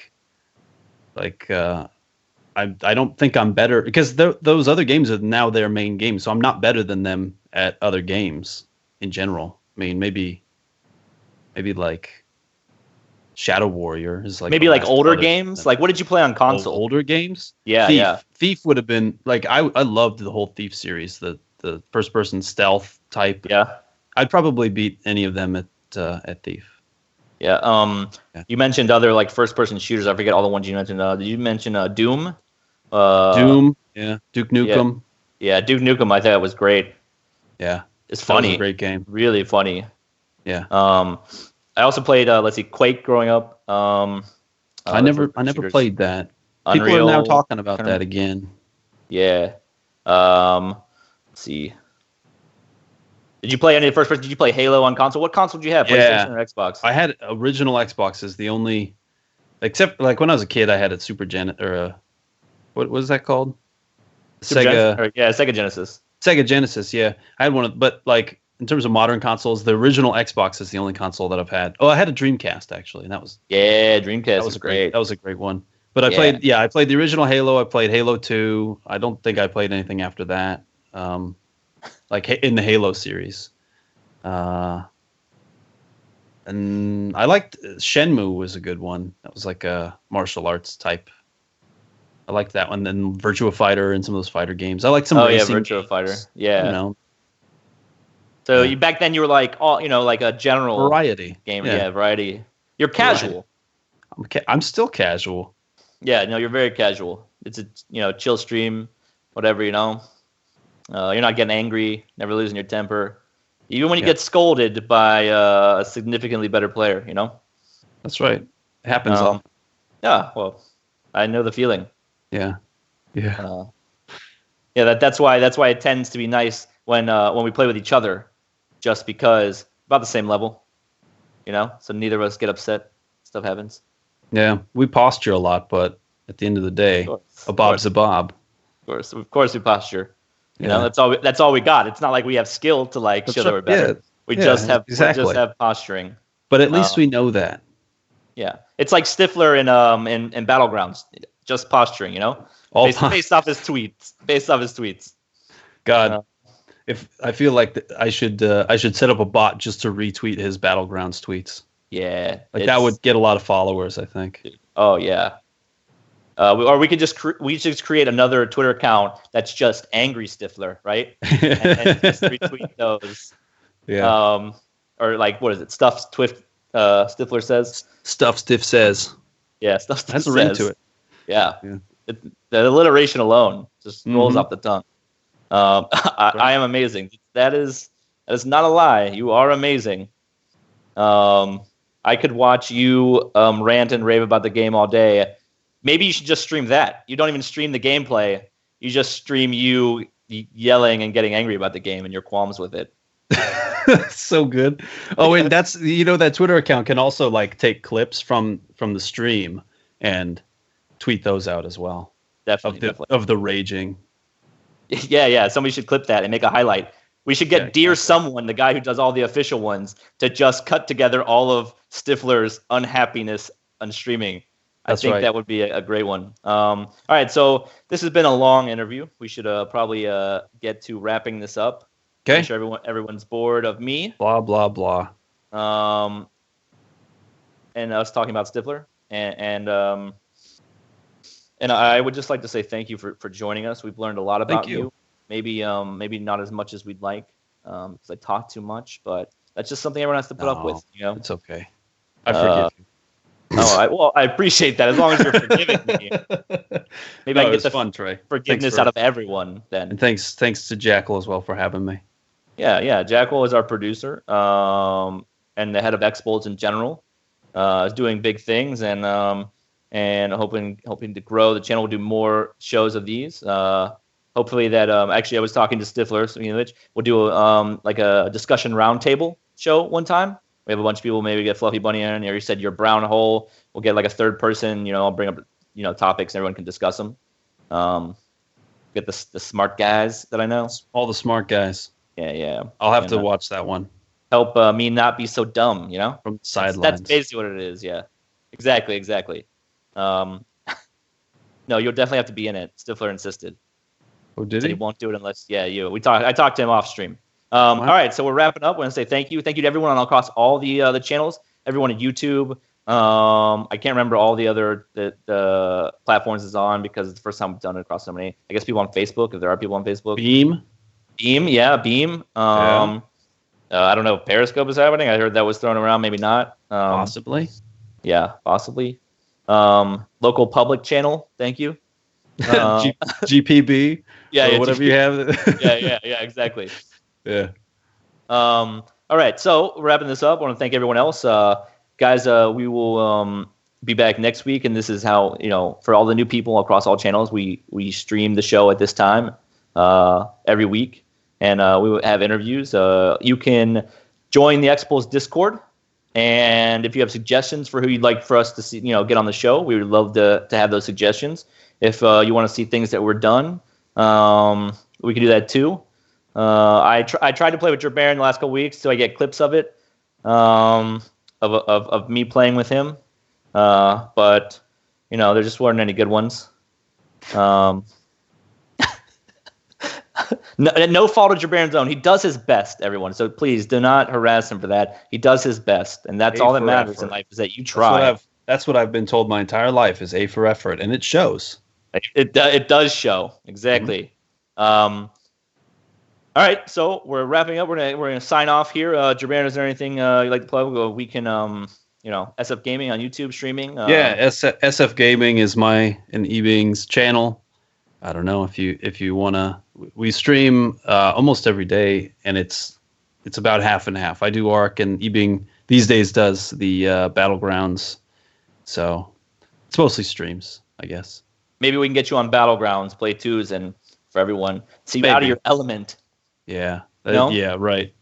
don't think I'm better because those other games are now their main games. So I'm not better than them at other games in general. I mean, maybe like Shadow Warrior is like maybe like older games. Like, what did you play on console? Older games? Yeah, Thief would have been like I loved the whole Thief series, the first person stealth type. Yeah, I'd probably beat any of them at Thief. Yeah. Yeah. You mentioned other like first-person shooters. I forget all the ones you mentioned. Did you mention Doom? Doom. Yeah. Duke Yeah. Nukem. Yeah. Duke Nukem. I thought it was great. Yeah. It's That was funny. a great game. Really funny. Yeah. I also played. Let's see, Quake growing up. I The never first-person shooters. played that. People are now Unreal. talking about kind of- that again. Yeah. Let's see. Did you play any first person? Did you play Halo on console? What console did you have? Yeah. PlayStation or Xbox? I had original Xboxes. The only, except like when I was a kid, I had a Super Gen or a, what was that called? Sega Genesis. Sega Genesis. Yeah, I had one of, but like in terms of modern consoles, the original Xbox is the only console that I've had. Oh, I had a Dreamcast actually, and that was Dreamcast was great. That was a great one. But I played the original Halo. I played Halo 2. I don't think I played anything after that. Like in the Halo series. And I liked Shenmue was a good one. That was like a martial arts type. I liked that one. Then Virtua Fighter and some of those fighter games. I liked some racing Virtua games, Fighter. Yeah. You know, So you back then you were like all like a general variety game. Yeah, variety. You're casual. I'm still casual. Yeah, no, you're very casual. It's a chill stream, whatever, You're not getting angry, never losing your temper. Even when you get scolded by a significantly better player, That's right. It happens often. Yeah, well, I know the feeling. Yeah. Yeah. That's why it tends to be nice when we play with each other, just because about the same level, so neither of us get upset. Stuff happens. Yeah, we posture a lot, but at the end of the day, a bob's a bob. Of course, we posture. That's all we got. It's not like we have skill to show that we're better. We just have posturing. But at least we know that. Yeah, it's like Stifler in Battlegrounds, just posturing. Based off his tweets. God, if I feel like I should set up a bot just to retweet his Battlegrounds tweets. Yeah, that would get a lot of followers, I think. Oh yeah. Or we could just create another Twitter account that's just angry Stifler, right? and just retweet those. Yeah. Or like what is it? Stifler says. Stuff Stiff says. Yeah, Stuff Stiff has says. a ring to it. Yeah. The alliteration alone just rolls off the tongue. I am amazing. That is not a lie. You are amazing. I could watch you rant and rave about the game all day. Maybe you should just stream that. You don't even stream the gameplay. You just stream you yelling and getting angry about the game and your qualms with it. So good. Oh, and that's that Twitter account can also take clips from the stream and tweet those out as well. Definitely. Of the raging. Yeah. Somebody should clip that and make a highlight. We should get Dear Someone, the guy who does all the official ones, to just cut together all of Stifler's unhappiness on streaming. I think that would be a great one. All right, so this has been a long interview. We should probably get to wrapping this up. Okay. I'm sure everyone's bored of me. Blah blah blah. And us talking about Stifler, and I would just like to say thank you for joining us. We've learned a lot about you. Maybe not as much as we'd like, because I talk too much, but that's just something everyone has to put up with. It's okay. I forgive you. I appreciate that. As long as you're forgiving me, maybe I can get the fun, Trey. forgiveness out of everyone. Then, and thanks to Jackal as well for having me. Yeah. Jackal is our producer, and the head of XPulZ in general. Is doing big things and hoping to grow the channel. We'll do more shows of these. Hopefully that actually I was talking to Stifler, we'll do a discussion roundtable show one time. We have a bunch of people, maybe get Fluffy Bunny in, or you said your brown hole. We'll get a third person, I'll bring up topics and everyone can discuss them. Get the smart guys that I know. All the smart guys. Yeah. I'll have to watch that one. Help me not be so dumb, From the sidelines. That's basically what it is, yeah. Exactly. No, you'll definitely have to be in it. Stifler insisted. Oh, did he? He won't do it unless, you. I talked to him off stream. All right, so we're wrapping up. We're gonna say thank you to everyone across all the channels, everyone at YouTube. I can't remember all the other the platforms it's on because it's the first time we've done it across so many. I guess people on Facebook, if there are people on Facebook. Beam. Yeah, Beam. I don't know if Periscope is happening. I heard that was thrown around. Maybe not. Possibly. Yeah, possibly. Local public channel. Thank you. GPB. Yeah, or whatever you have. yeah, exactly. Yeah. All right, so wrapping this up, I want to thank everyone else. Guys, we will be back next week, and this is how, for all the new people across all channels, we stream the show at this time every week, and we will have interviews. You can join the XPulZ Discord, and if you have suggestions for who you'd like for us to see, get on the show, we would love to have those suggestions. If you want to see things that were done, we can do that too. I tried to play with Jer Baron the last couple weeks, so I get clips of it, of me playing with him. But there just weren't any good ones. No fault of Jer Baron's own. He does his best, everyone. So please do not harass him for that. He does his best, and that's all that matters in life, is that you try. That's what I've been told my entire life, is A for effort, and it shows. It does show, exactly. Mm-hmm. All right, so we're wrapping up. We're gonna sign off here. Jer Baron, is there anything you'd like to plug? We can SF Gaming on YouTube streaming. SF Gaming is my and eBing's channel. I don't know if you wanna. We stream almost every day, and it's about half and half. I do Ark, and eBing these days does the Battlegrounds. So it's mostly streams, I guess. Maybe we can get you on Battlegrounds, play twos, and for everyone, see you out of your element. Yeah. No? Yeah. Right.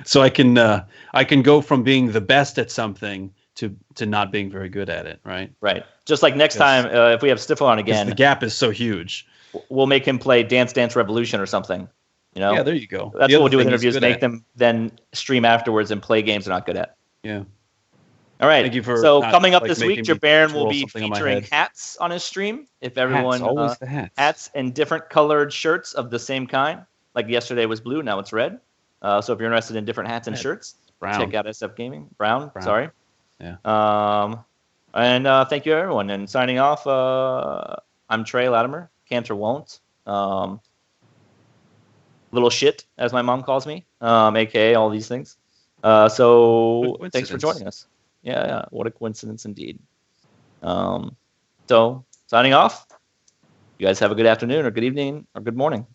So I can go from being the best at something to not being very good at it. Right. Right. Just like next time, if we have Stifo on again, the gap is so huge. We'll make him play Dance Dance Revolution or something. Yeah. There you go. That's what we'll do with interviews. Make them then stream afterwards and play games they're not good at. Yeah. All right. Thank you for coming up this week, Jer Baron will be featuring hats on his stream. If everyone always the hats. Hats and different colored shirts of the same kind. Like yesterday was blue, now it's red. So if you're interested in different hats and shirts, check out SF Gaming. Brown. Sorry. Yeah. And thank you everyone. And signing off, I'm Trey Latimer. Cantor won't. Little shit, as my mom calls me, aka all these things. So thanks for joining us. Yeah, what a coincidence indeed. So signing off. You guys have a good afternoon or good evening or good morning.